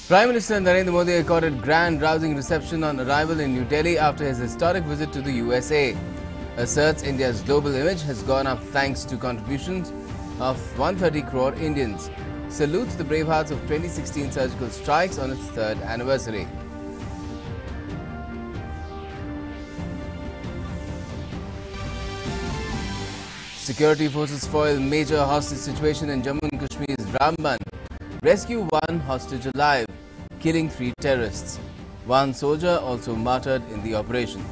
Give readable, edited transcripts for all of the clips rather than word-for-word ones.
Prime Minister Narendra Modi accorded grand rousing reception on arrival in New Delhi after his historic visit to the USA. Asserts India's global image has gone up thanks to contributions of 130 crore Indians. Salutes the brave hearts of 2016 surgical strikes on its third anniversary. Security forces foil major hostage situation in Jammu and Kashmir's Ramban. Rescue one hostage alive, killing 3 terrorists. One soldier also martyred in the operation.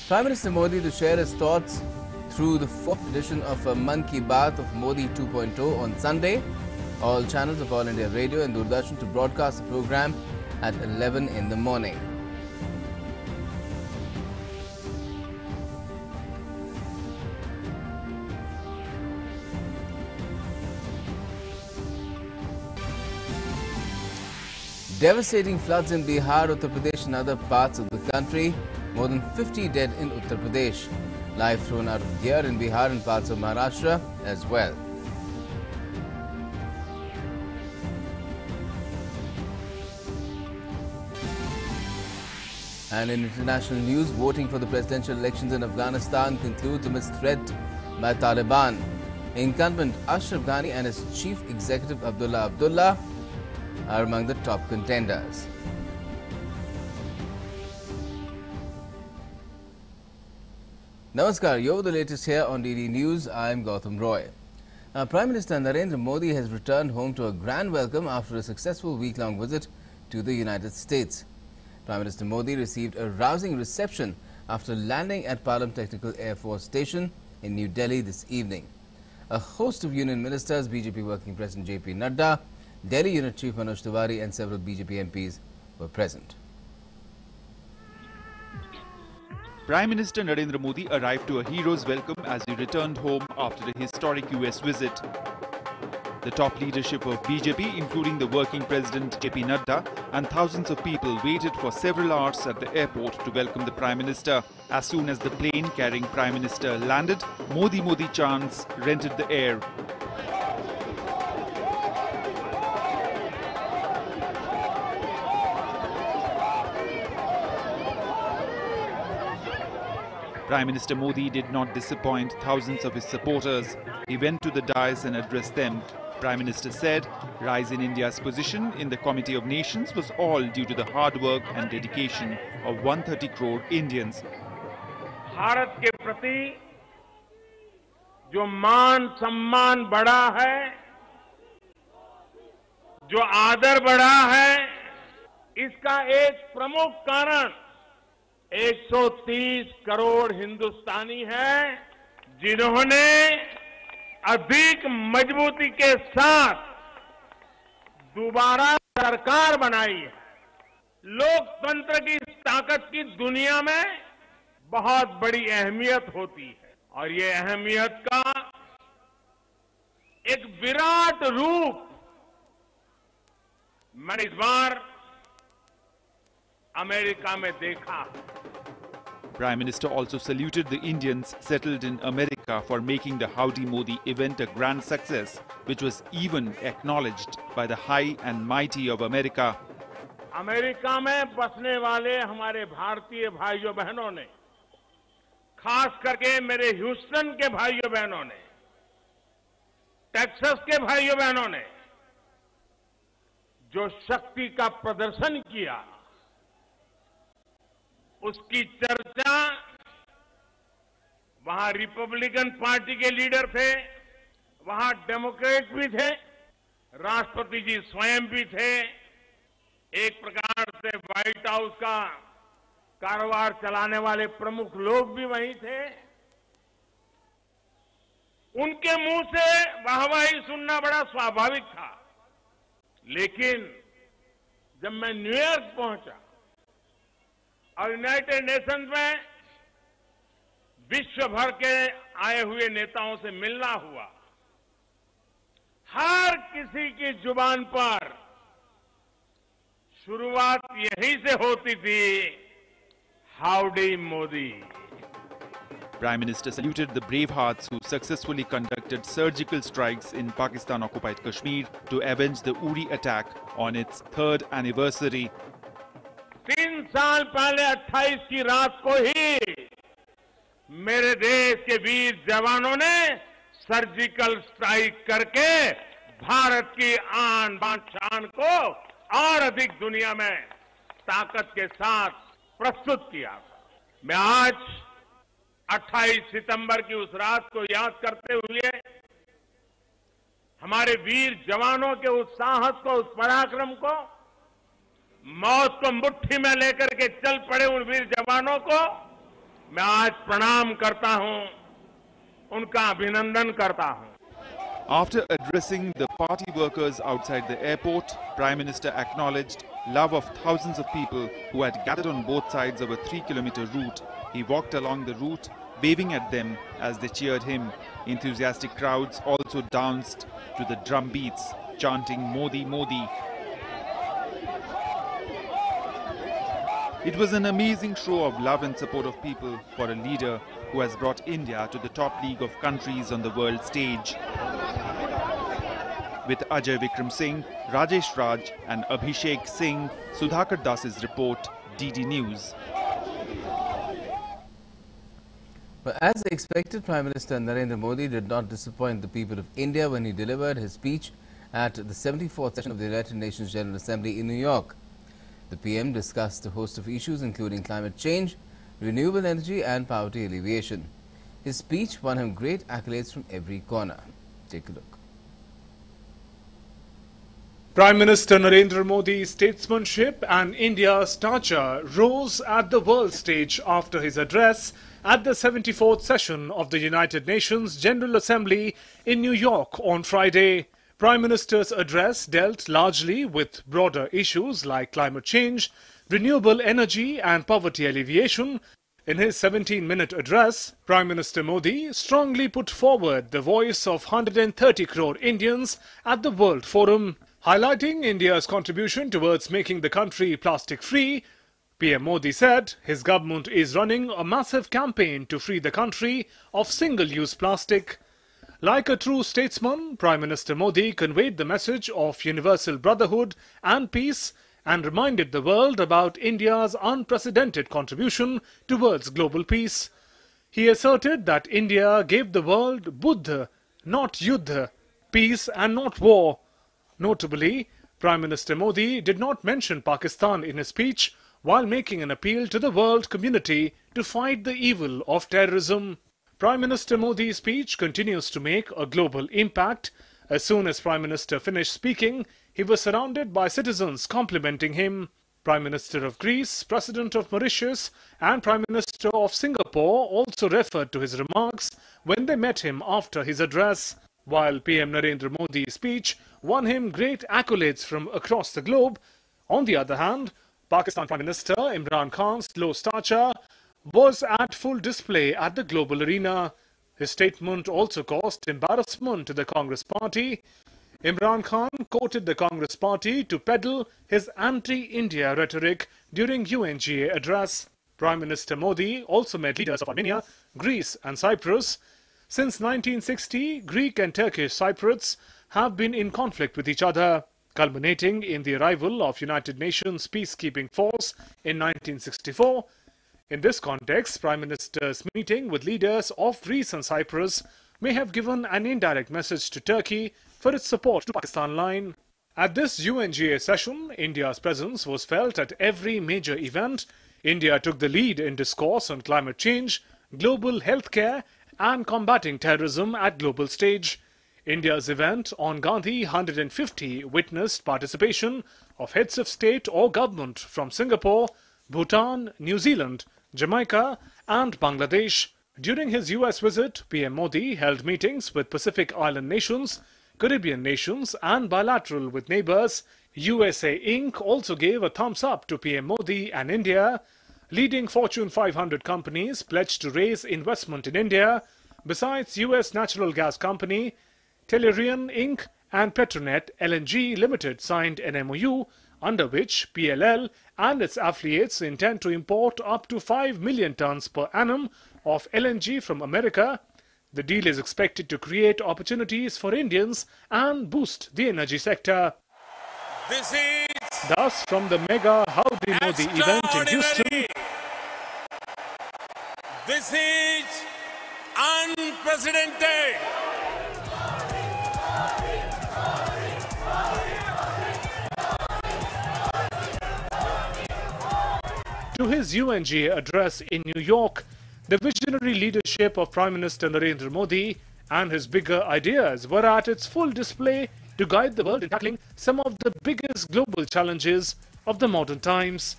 Prime Minister Modi to share his thoughts through the 4th edition of Mann Ki Baat of Modi 2.0 on Sunday. All channels of All India Radio and Doordarshan to broadcast the program at 11 in the morning. Devastating floods in Bihar, Uttar Pradesh and other parts of the country. More than 50 dead in Uttar Pradesh. Life thrown out of gear in Bihar and parts of Maharashtra as well. And in international news, voting for the presidential elections in Afghanistan concludes amidst threat by Taliban. Incumbent Ashraf Ghani and his chief executive Abdullah Abdullah are among the top contenders. Namaskar, you're the latest here on DD News. I'm Gautam Roy. Prime Minister Narendra Modi has returned home to a grand welcome after a successful week-long visit to the United States. Prime Minister Modi received a rousing reception after landing at Palam Technical Air Force Station in New Delhi this evening. A host of Union ministers, BJP Working President JP Nadda, Delhi Unit Chief Manoj Tiwari and several BJP MPs were present. Prime Minister Narendra Modi arrived to a hero's welcome as he returned home after a historic US visit. The top leadership of BJP, including the working president JP Nadda, and thousands of people waited for several hours at the airport to welcome the Prime Minister. As soon as the plane carrying Prime Minister landed, Modi Modi chants rented the air. Prime Minister Modi did not disappoint thousands of his supporters. He went to the dais and addressed them. Prime Minister said, rise in India's position in the Committee of Nations was all due to the hard work and dedication of 130 crore Indians. Bharat के प्रति जो मान सम्मान बढ़ा है, जो आदर बढ़ा है, इसका एक प्रमुख कारण 130 करोड़ हिंदुस्तानी हैं, जिन्होंने अधिक मजबूती के साथ दोबारा सरकार बनाई है। लोकतंत्र की ताकत की दुनिया में बहुत बड़ी अहमियत होती है और ये अहमियत का एक विराट रूप मैंने इस बार अमेरिका में देखा। Prime Minister also saluted the Indians settled in America for making the Howdy Modi event a grand success, which was even acknowledged by the high and mighty of America. America में बसने वाले हमारे भारतीय भाइयों बहनों ने, खास करके मेरे ह्यूस्टन के भाइयों बहनों ने, टेक्सास के भाइयों बहनों ने जो शक्ति का प्रदर्शन किया, उसकी चर्चा वहां रिपब्लिकन पार्टी के लीडर थे, वहां डेमोक्रेट भी थे, राष्ट्रपति जी स्वयं भी थे, एक प्रकार से व्हाइट हाउस का कारोबार चलाने वाले प्रमुख लोग भी वहीं थे। उनके मुंह से वाहवाही सुनना बड़ा स्वाभाविक था, लेकिन जब मैं न्यूयॉर्क पहुंचा और यूनाइटेड नेशंस में विश्व भर के आए हुए नेताओं से मिलना हुआ, हर किसी की जुबान पर शुरुआत यहीं से होती थी, howdy Modi. Prime Minister saluted the brave hearts who successfully conducted conducted surgical strikes in Pakistan-occupied Kashmir to avenge the Uri attack on its 3rd anniversary. 3 साल पहले 28 की रात को ही मेरे देश के वीर जवानों ने सर्जिकल स्ट्राइक करके भारत की आन बान शान को और अधिक दुनिया में ताकत के साथ प्रस्तुत किया। मैं आज 28 सितंबर की उस रात को याद करते हुए हमारे वीर जवानों के उस साहस को, उस पराक्रम को, मौत को मुट्ठी में लेकर के चल पड़े उन वीर जवानों को मैं आज प्रणाम करता हूं, उनका अभिनंदन करता हूं। After addressing the party workers outside the airport, Prime Minister acknowledged love of thousands of people who had gathered on both sides of a 3-kilometer route. He walked along the route, waving at them as they cheered him. Enthusiastic crowds also danced to the drum beats, chanting Modi, Modi. It was an amazing show of love and support of people for a leader who has brought India to the top league of countries on the world stage. With Ajay Vikram Singh, Rajesh Raj and Abhishek Singh, Sudhakar Das's report, DD News. But as expected, Prime Minister Narendra Modi did not disappoint the people of India when he delivered his speech at the 74th session of the United Nations General Assembly in New York. The PM discussed a host of issues including climate change, renewable energy and poverty alleviation. His speech won him great accolades from every corner. Take a look. Prime Minister Narendra Modi's statesmanship and India's stature rose at the world stage after his address at the 74th session of the United Nations General Assembly in New York on Friday. Prime Minister's address dealt largely with broader issues like climate change, renewable energy and poverty alleviation. In his 17-minute address, Prime Minister Modi strongly put forward the voice of 130 crore Indians at the World Forum. Highlighting India's contribution towards making the country plastic-free, PM Modi said his government is running a massive campaign to free the country of single-use plastic. Like a true statesman, Prime Minister Modi conveyed the message of universal brotherhood and peace and reminded the world about India's unprecedented contribution towards global peace. He asserted that India gave the world Buddha, not Yuddha, peace and not war. Notably, Prime Minister Modi did not mention Pakistan in his speech while making an appeal to the world community to fight the evil of terrorism. Prime Minister Modi's speech continues to make a global impact. As soon as Prime Minister finished speaking, he was surrounded by citizens complimenting him. Prime Minister of Greece, President of Mauritius and Prime Minister of Singapore also referred to his remarks when they met him after his address. While PM Narendra Modi's speech won him great accolades from across the globe, on the other hand, Pakistan Prime Minister Imran Khan's low stature was at full display at the global arena. His statement also caused embarrassment to the Congress Party. Imran Khan quoted the Congress Party to peddle his anti-India rhetoric during UNGA address. Prime Minister Modi also met leaders of Armenia, Greece and Cyprus. Since 1960, Greek and Turkish Cypriots have been in conflict with each other, culminating in the arrival of United Nations Peacekeeping Force in 1964. In this context, Prime Minister's meeting with leaders of Greece and Cyprus may have given an indirect message to Turkey for its support to Pakistan line. At this UNGA session, India's presence was felt at every major event. India took the lead in discourse on climate change, global healthcare and combating terrorism at global stage. India's event on Gandhi 150 witnessed participation of heads of state or government from Singapore, Bhutan, New Zealand, Jamaica and Bangladesh. During his US visit, PM Modi held meetings with Pacific Island nations, Caribbean nations and bilateral with neighbors. USA Inc. also gave a thumbs up to PM Modi and India. Leading Fortune 500 companies pledged to raise investment in India. Besides, US natural gas company Tellurian Inc. and Petronet LNG Limited signed an MOU under which PLL and its affiliates intend to import up to 5 million tons per annum of LNG from America. The deal is expected to create opportunities for Indians and boost the energy sector. This is Thus, from the mega Howdy Modi event in Houston, this is unprecedented. to his UNGA address in New York, the visionary leadership of Prime Minister Narendra Modi and his bigger ideas were at its full display to guide the world in tackling some of the biggest global challenges of the modern times.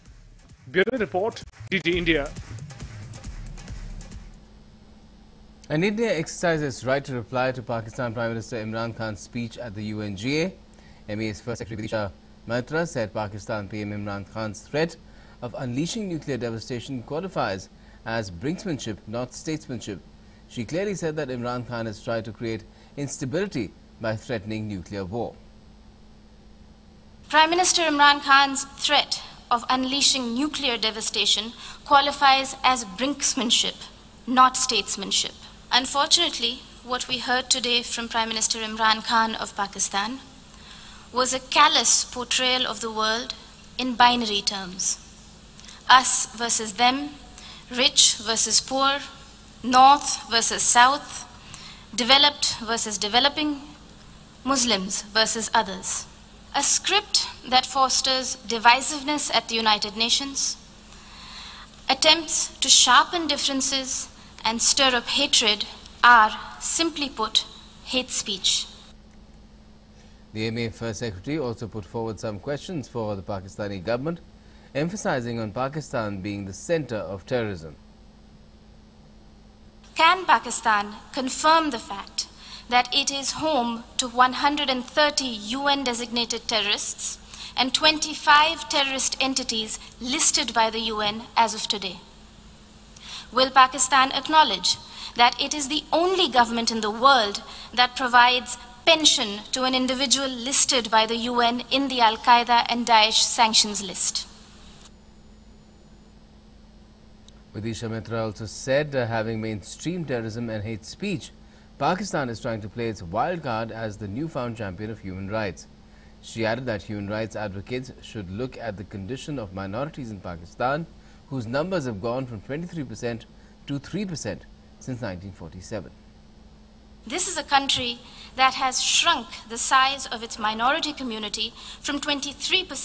Bureau Report, DD India. And India exercised its right to reply to Pakistan Prime Minister Imran Khan's speech at the UNGA. MEA's First Secretary Vidisha Mitra said Pakistan PM Imran Khan's threat of unleashing nuclear devastation qualifies as brinksmanship, not statesmanship. She clearly said that Imran Khan has tried to create instability by threatening nuclear war. Prime Minister Imran Khan's threat of unleashing nuclear devastation qualifies as brinksmanship, not statesmanship. Unfortunately, what we heard today from Prime Minister Imran Khan of Pakistan was a callous portrayal of the world in binary terms. Us versus them, rich versus poor, north versus south, developed versus developing, Muslims versus others. A script that fosters divisiveness at the United Nations, attempts to sharpen differences and stir up hatred are, simply put, hate speech. The MEA First Secretary also put forward some questions for the Pakistani government, emphasizing on Pakistan being the center of terrorism. Can Pakistan confirm the fact that it is home to 130 UN-designated terrorists and 25 terrorist entities listed by the UN as of today? Will Pakistan acknowledge that it is the only government in the world that provides pension to an individual listed by the UN in the Al-Qaeda and Daesh sanctions list? Vidisha Mitra also said, having mainstreamed terrorism and hate speech, Pakistan is trying to play its wild card as the newfound champion of human rights. She added that human rights advocates should look at the condition of minorities in Pakistan, whose numbers have gone from 23% to 3% since 1947. This is a country that has shrunk the size of its minority community from 23%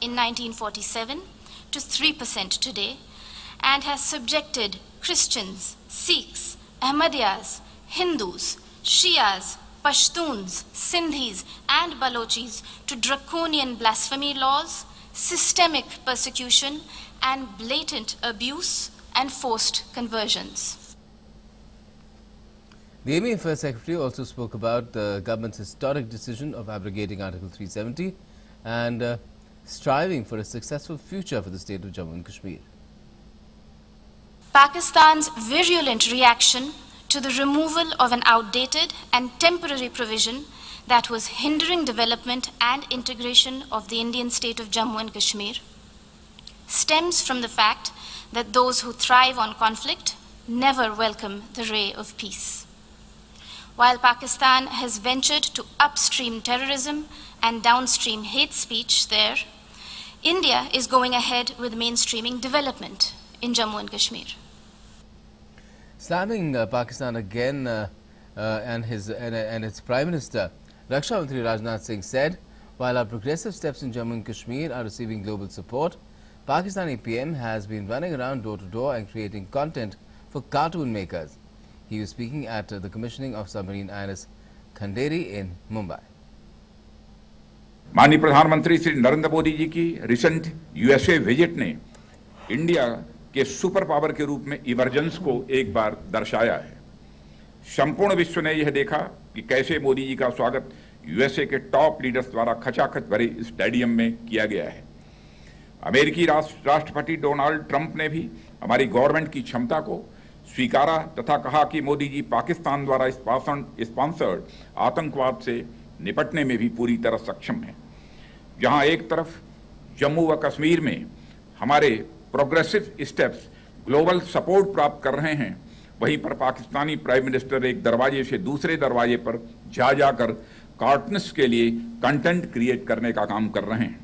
in 1947 to 3% today, and has subjected Christians, Sikhs, Ahmadiyas, Hindus, Shias, Pashtuns, Sindhis and Balochis to draconian blasphemy laws, systemic persecution and blatant abuse and forced conversions. The MEA First Secretary also spoke about the government's historic decision of abrogating Article 370 and striving for a successful future for the state of Jammu and Kashmir. Pakistan's virulent reaction to the removal of an outdated and temporary provision that was hindering development and integration of the Indian state of Jammu and Kashmir stems from the fact that those who thrive on conflict never welcome the ray of peace. While Pakistan has ventured to upstream terrorism and downstream hate speech there, India is going ahead with mainstreaming development in Jammu and Kashmir. Slamming Pakistan again and its Prime Minister, Raksha Mantri Rajnath Singh said, while our progressive steps in Jammu and Kashmir are receiving global support, Pakistani PM has been running around door to door and creating content for cartoon makers. He was speaking at the commissioning of submarine INS Khanderi in Mumbai. माननीय प्रधानमंत्री श्री नरेंद्र मोदी जी की recent USA visit ने India के super power के रूप में emergence को एक बार दर्शाया है। संपूर्ण विश्व ने यह देखा कि कैसे मोदी जी का स्वागत यूएसए के टॉप लीडर्स द्वारा खचाखच भरे स्टेडियम में किया गया है। अमेरिकी राष्ट्रपति डोनाल्ड ट्रंप ने भी हमारी गवर्नमेंट की क्षमता को स्वीकारा तथा कहा कि मोदी जी पाकिस्तान द्वारा स्पॉन्सर्ड आतंकवाद से निपटने में भी पूरी तरह सक्षम है। जहां एक तरफ जम्मू व कश्मीर में हमारे प्रोग्रेसिव स्टेप्स ग्लोबल सपोर्ट प्राप्त कर रहे हैं, वहीं पर पाकिस्तानी प्राइम मिनिस्टर एक दरवाजे से दूसरे दरवाजे पर जाकर कार्टूनिस्ट के लिए कंटेंट क्रिएट करने का काम कर रहे हैं।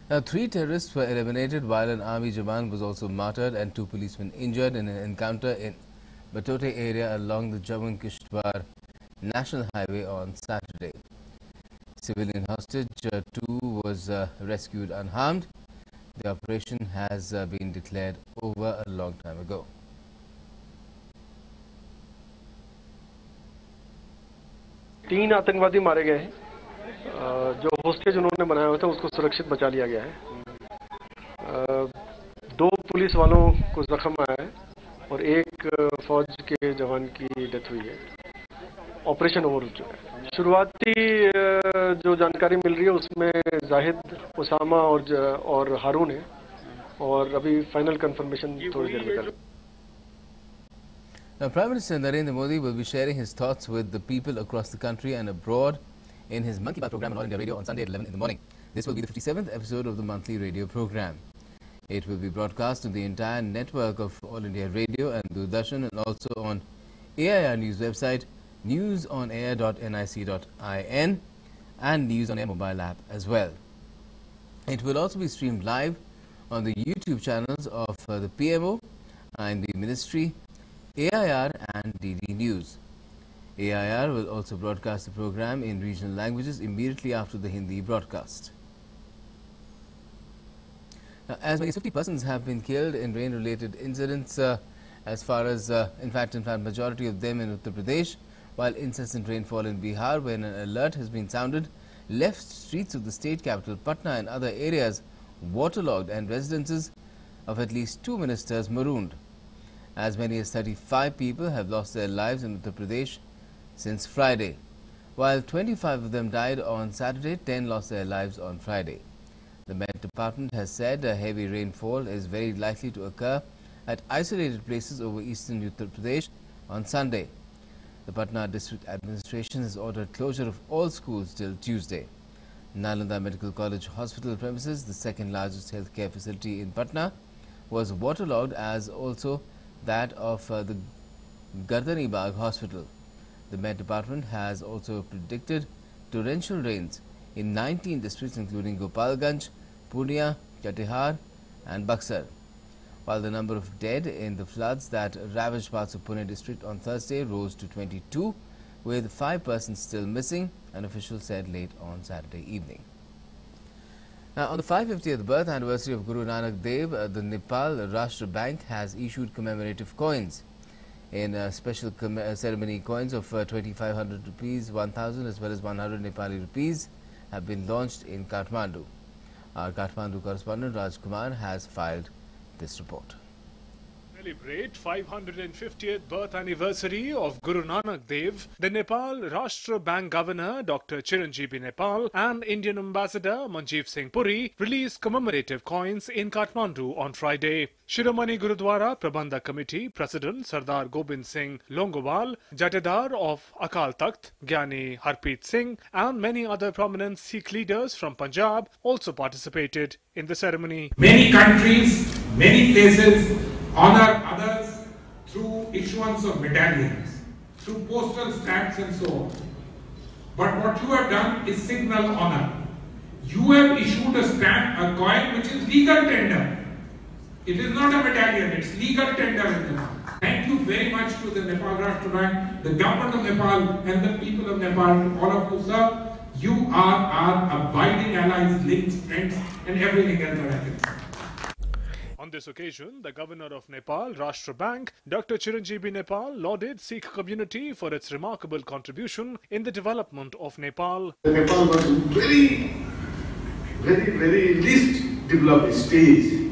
Now, 3 terrorists were eliminated while an army jawan was also martyred and 2 policemen injured in an encounter in Batote area along the Jammu and Kishtwar National Highway on Saturday. Civilian hostage 2 was rescued unharmed. The operation has been declared over a long time ago. तीन आतंकवादी मारे गए हैं। जो hostage उन्होंने बनाया हुआ था उसको सुरक्षित बचा लिया गया है। 2 पुलिस वालों को जख्म आया है और 1 फौज के जवान की डेथ हुई है। ऑपरेशन ओवर हो चुका है। शुरुआती जो जानकारी मिल रही है उसमें जाहिद, उसामा और हारून है और अभी फाइनल कंफर्मेशन थोड़ी देर में करेंगे। Now, Prime Minister Narendra Modi will be sharing his thoughts with the people across the country and abroad in his Mann Ki Baat program on All India Radio on Sunday at 11 in the morning. This will be the 57th episode of the monthly radio program. It will be broadcast on the entire network of All India Radio and Doordarshan and also on AIR News website, newsonair.nic.in and News on Air mobile app as well. It will also be streamed live on the YouTube channels of the PMO and the Ministry, AIR and DD News. AIR will also broadcast the program in regional languages immediately after the Hindi broadcast. Now, as many as 50 persons have been killed in rain-related incidents, as far as, in fact, majority of them in Uttar Pradesh, while incessant rainfall in Bihar, when an alert has been sounded, left streets of the state capital Patna and other areas waterlogged and residences of at least 2 ministers marooned. As many as 35 people have lost their lives in Uttar Pradesh since Friday. While 25 of them died on Saturday, 10 lost their lives on Friday. The Met Department has said a heavy rainfall is very likely to occur at isolated places over eastern Uttar Pradesh on Sunday. The Patna District Administration has ordered closure of all schools till Tuesday. Nalanda Medical College Hospital premises, the second largest healthcare facility in Patna, was waterlogged, as also that of the Gardani Bagh Hospital. The Met Department has also predicted torrential rains in 19 districts including Gopalganj, Purnia, Katihar and Buxar. While the number of dead in the floods that ravaged parts of Pune district on Thursday rose to 22, with 5 persons still missing, an official said late on Saturday evening. Now, on the 550th birth anniversary of Guru Nanak Dev, the Nepal Rashtra Bank has issued commemorative coins. In a special ceremony, coins of 2500 rupees, 1000 as well as 100 Nepali rupees have been launched in Kathmandu. Our Kathmandu correspondent Raj Kumar has filed this report. Celebrate 550th birth anniversary of Guru Nanak Dev, the Nepal Rashtra Bank Governor Dr. Chiranjeevi Nepal and Indian Ambassador Manjeev Singh Puri released commemorative coins in Kathmandu on Friday. Shiromani Gurudwara Prabandhak Committee President Sardar Gobind Singh Longowal, Jatedar of Akal Takht, Gyani Harpreet Singh and many other prominent Sikh leaders from Punjab also participated in the ceremony. Many countries, many places honor others through issuance of medallions, through postal stamps and so on. But what you have done is signal honor. You have issued a stamp, a coin which is legal tender. It is not a medallion, it's legal tender in Nepal. Thank you very much to the Nepal Rashtra Bank, the government of Nepal and the people of Nepal, all of you, sir. You are our abiding allies, links, friends and everything else that I can say. On this occasion, the Governor of Nepal, Rashtra Bank, Dr. Chiranjeevi Nepal, lauded Sikh community for its remarkable contribution in the development of Nepal. Nepal was very least developed stage.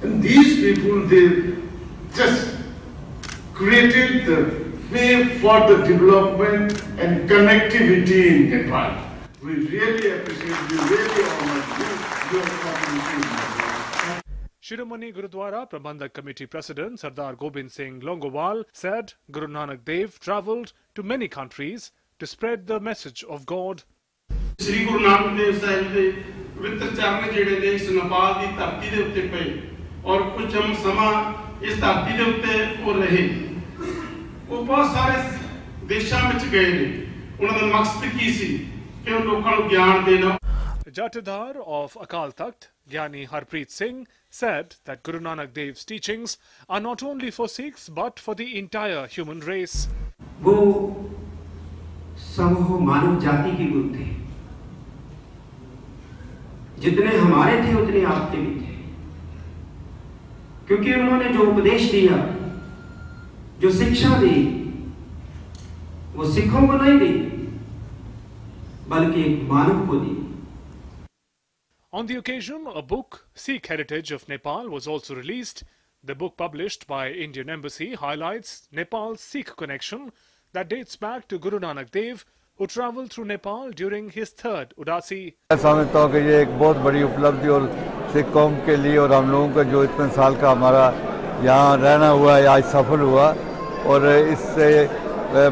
And these people, they just created the way for the development and connectivity in Nepal. We really appreciate you, really honor you, your contribution. Shiromani Gurudwara Prabandhak Committee President Sardar Gobind Singh Longowal said Guru Nanak Dev travelled to many countries to spread the message of God. Shri Guru Nanak Dev Sahib de pavitr charan jehde ne is Nepal di dharti de utte pay aur kuch hum sama इस धरती के उत्ते वो रहे वो बहुत सारे देशों में गए ने उन्होंने मकसद की सी कि उन लोगों को ज्ञान देना. Jatadhar of Akal Takht, Gyani Harpreet Singh, said that Guru Nanak Dev's teachings are not only for Sikhs but for the entire human race. वो समूह मानव जाति की गुरु थे. जितने हमारे थे उतने आपके भी थे, क्योंकि उन्होंने जो उपदेश दिया, जो शिक्षा दी, वो सिखों को नहीं दी बल्कि एक मानव को दी. On the occasion, a book, Sikh Heritage of Nepal, was also released. The book, published by Indian Embassy, highlights Nepal's Sikh connection that dates back to Guru Nanak Dev, who travelled through Nepal during his third Udasi. मैं समझता हूँ कि ये एक बहुत बड़ी उपलब्धि और सिख कौम के लिए और हम लोगों का जो इतने साल का हमारा यहाँ रहना हुआ है आज सफल हुआ. और इससे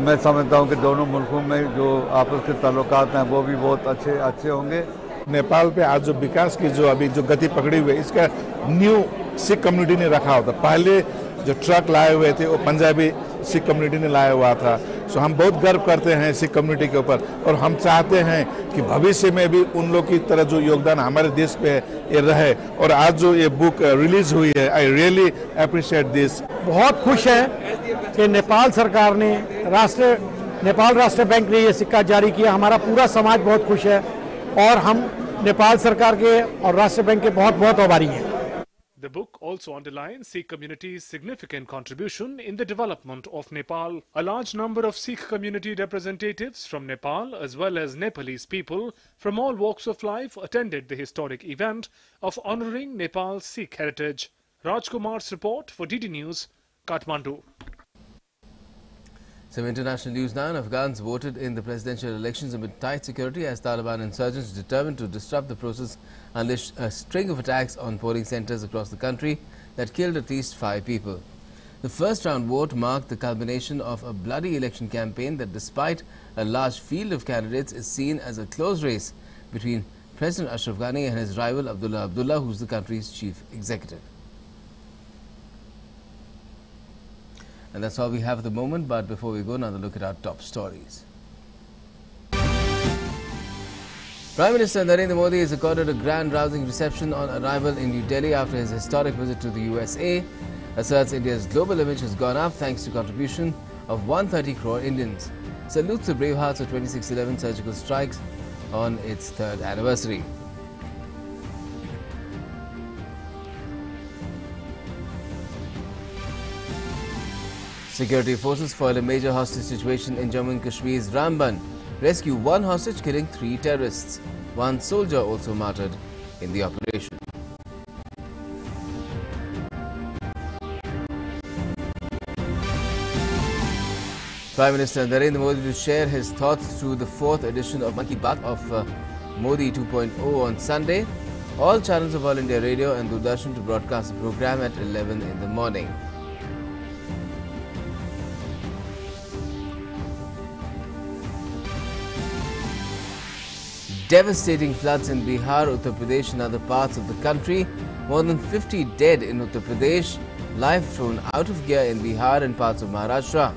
मैं समझता हूँ कि दोनों मुल्कों में जो आपस के ताल्लुकात हैं वो भी बहुत अच्छे होंगे. नेपाल पे आज जो विकास की जो अभी जो गति पकड़ी हुई है, इसका न्यू सिख कम्युनिटी ने रखा होता. पहले जो ट्रक लाए हुए थे वो पंजाबी सिख कम्युनिटी ने लाया हुआ था. सो हम बहुत गर्व करते हैं सिख कम्युनिटी के ऊपर और हम चाहते हैं कि भविष्य में भी उन लोग की तरह जो योगदान हमारे देश पे ये रहे. और आज जो ये बुक रिलीज हुई है, आई रियली अप्रिशिएट दिस. बहुत खुश है कि नेपाल सरकार ने नेपाल राष्ट्र बैंक ने ये सिक्का जारी किया. हमारा पूरा समाज बहुत खुश है और हम नेपाल सरकार के और राष्ट्र बैंक के बहुत बहुत आभारी हैं. The book also underlines Sikh community's significant contribution in the development of Nepal. A large number of Sikh community representatives from Nepal as well as Nepalese people from all walks of life attended the historic event of honouring Nepal's Sikh heritage. Rajkumar's report for DD News, Kathmandu. Some international news now. Afghans voted in the presidential elections amid tight security as Taliban insurgents determined to disrupt the process unleashed a string of attacks on polling centres across the country that killed at least 5 people. The first round vote marked the culmination of a bloody election campaign that, despite a large field of candidates, is seen as a close race between President Ashraf Ghani and his rival Abdullah Abdullah, who is the country's chief executive. And that's all we have at the moment, but before we go, another look at our top stories. Prime Minister Narendra Modi is accorded a grand rousing reception on arrival in New Delhi after his historic visit to the USA. Asserts India's global image has gone up thanks to contribution of 130 crore Indians. Salutes the brave hearts of 2611 surgical strikes on its 3rd anniversary. Security forces foiled a major hostage situation in Jammu and Kashmir's Ramban. Rescue 1 hostage, killing 3 terrorists. 1 soldier also martyred in the operation. Prime Minister Narendra Modi to share his thoughts through the 4th edition of Mann Ki Baat of Modi 2.0 on Sunday. All channels of All India Radio and Doordarshan to broadcast the program at 11 in the morning. Devastating floods in Bihar, Uttar Pradesh and other parts of the country. More than 50 dead in Uttar Pradesh. Life thrown out of gear in Bihar and parts of Maharashtra.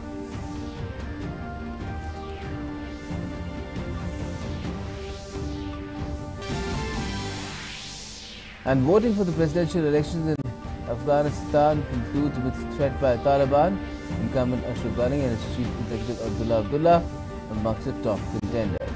And voting for the presidential elections in Afghanistan concludes amidst threat by Taliban. Incumbent Ashraf Ghani and his chief executive Abdullah Abdullah amongst the top contenders.